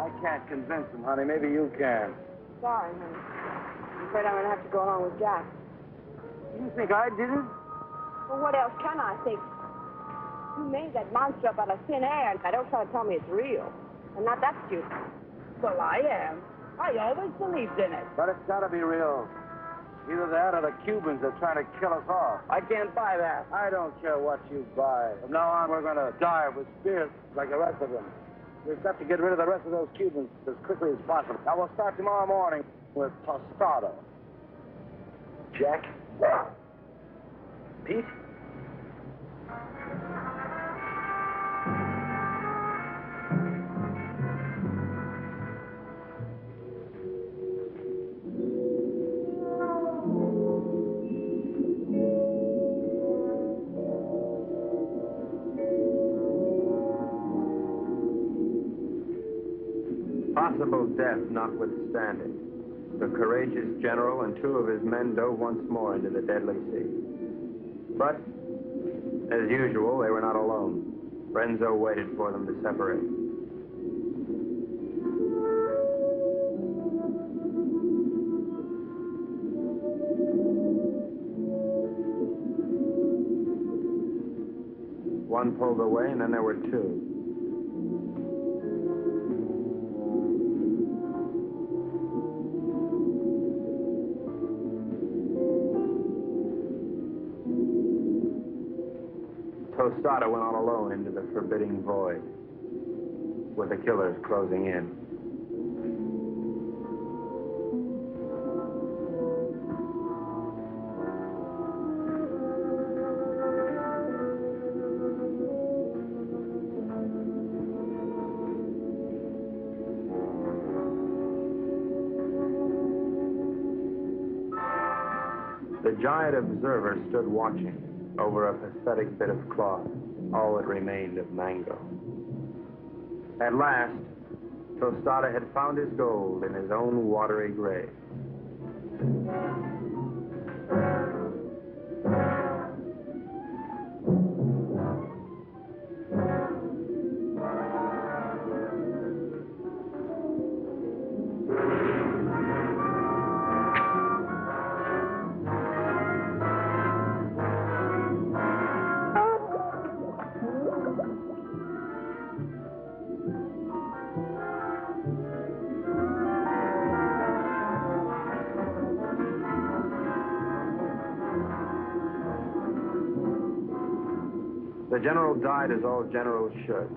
I can't convince them, honey. Maybe you can. Sorry, honey. I'm afraid I'm going to have to go along with Jack. You think I did it? Well, what else can I think? You made that monster up out of thin air, and I don't try to tell me it's real. I'm not that stupid. Well, I am. I always believed in it. But it's got to be real. Either that or the Cubans are trying to kill us off. I can't buy that. I don't care what you buy. From now on, we're going to die with spears like the rest of them. We've got to get rid of the rest of those Cubans as quickly as possible. Now, we'll start tomorrow morning with Tostado. Jack? Pete? Possible death notwithstanding, the courageous general and 2 of his men dove once more into the deadly sea. But, as usual, they were not alone. Renzo waited for them to separate. One pulled away, and then there were 2. Tostado went on alone into the forbidding void, with the killers closing in. The giant observer stood watching over a pathetic bit of cloth, all that remained of Mango. At last, Tostado had found his gold in his own watery grave. The general died as all generals should.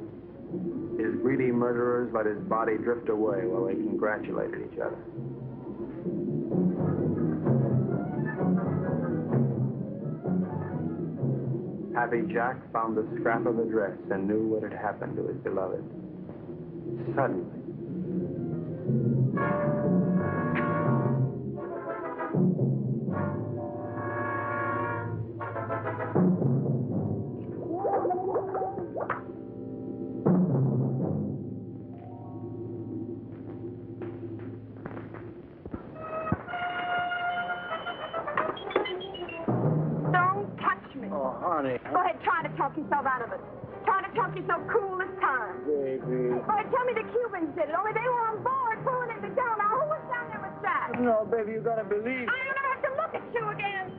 His greedy murderers let his body drift away while they congratulated each other. Happy Jack found the scrap of a dress and knew what had happened to his beloved. Suddenly, Go ahead, try to talk yourself out of it. Try to talk yourself cool this time. Baby. Go ahead, tell me the Cubans did it, only they were on board pulling it down. Now, who was down there with Jack? No, baby, you gotta believe. I don't have to look at you again.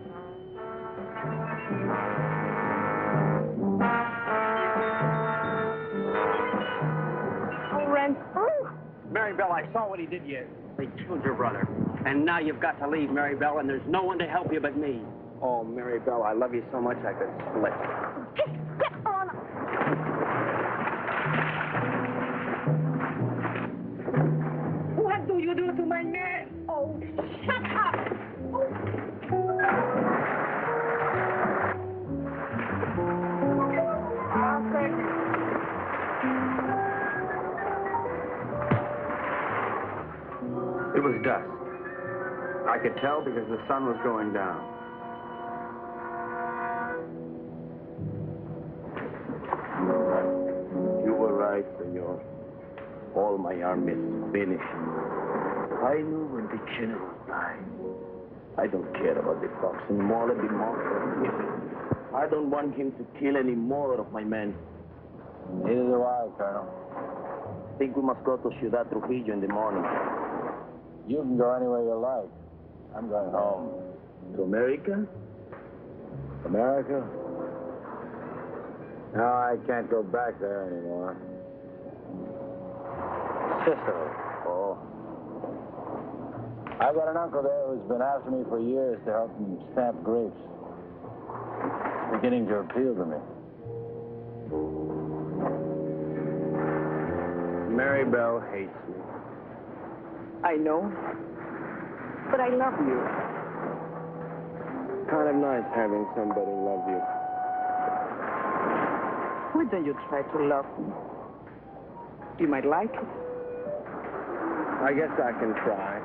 Oh, Ren. Maribel, I saw what he did you. They killed your brother. And now you've got to leave, Maribel, and there's no one to help you but me. oh, Maribel, I love you so much I could split. Get on. What do you do to my man? Oh, shut up. It was dusk. I could tell because the sun was going down. You were right, senor. All my army is finished. I knew when the general died. I don't care about the fox anymore. Let the monster. I don't want him to kill any more of my men. Neither do I, Colonel. I think we must go to Ciudad Trujillo in the morning. You can go anywhere you like. I'm going home. To America? America? No, I can't go back there anymore. Sicily. Oh. I got an uncle there who's been after me for years to help him stamp grapes. It's beginning to appeal to me. Mary Bell hates me. I know. But I love you. Kind of nice having somebody love you. Why don't you try to love me? You might like it. I guess I can try.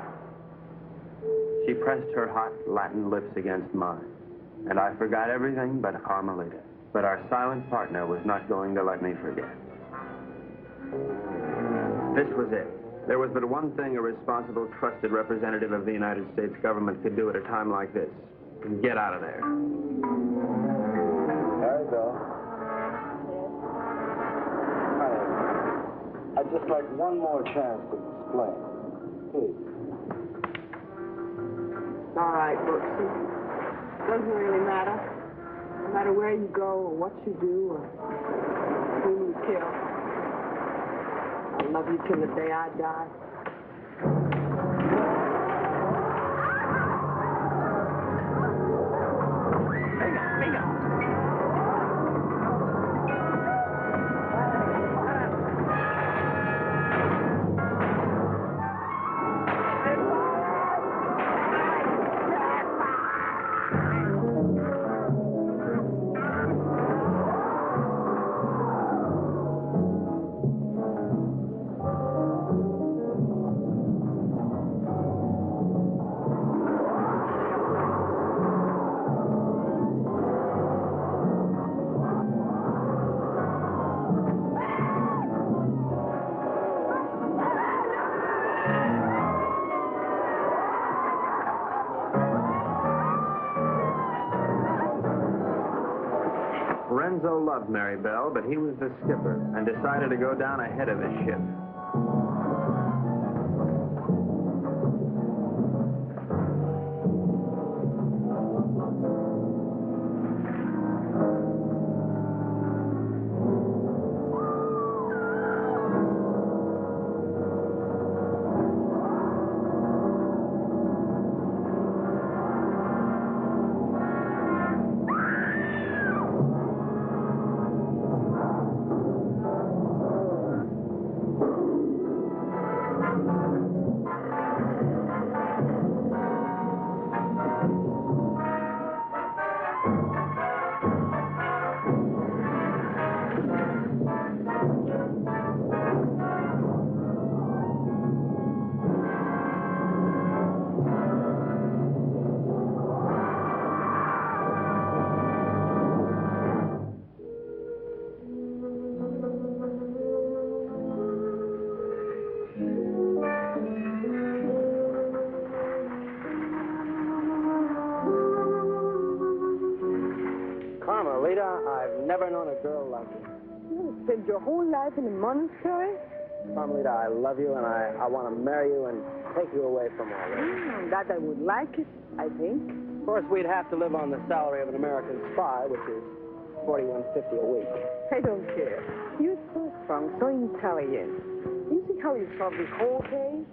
She pressed her hot Latin lips against mine, and I forgot everything but Carmelita. But our silent partner was not going to let me forget. This was it. There was but one thing a responsible, trusted representative of the United States government could do at a time like this. Get out of there. There you go. I'd just like one more chance to explain. Please. All right, Brooksy. Doesn't really matter. No matter where you go or what you do or who you kill. I'll love you till the day I die. Renzo loved Mary Bell, but he was the skipper and decided to go down ahead of his ship. Carmelita, I've never known a girl like you. You spent your whole life in a monastery? Carmelita, I love you, and I want to marry you and take you away from all this. That I would like it, I think. Of course, we'd have to live on the salary of an American spy, which is $41.50 a week. I don't care. You're so strong, so intelligent. You see how you solve this whole case?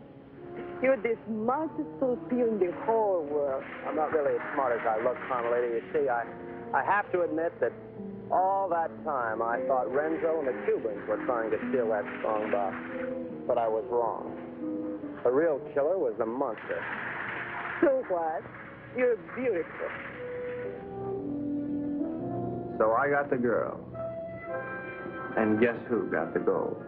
You're the smartest torpedo in the whole world. I'm not really as smart as I look, Carmelita. You see, I have to admit that all that time I thought Renzo and the Cubans were trying to steal that strong box. But I was wrong. The real killer was the monster. So what? You're beautiful. So I got the girl. And guess who got the gold?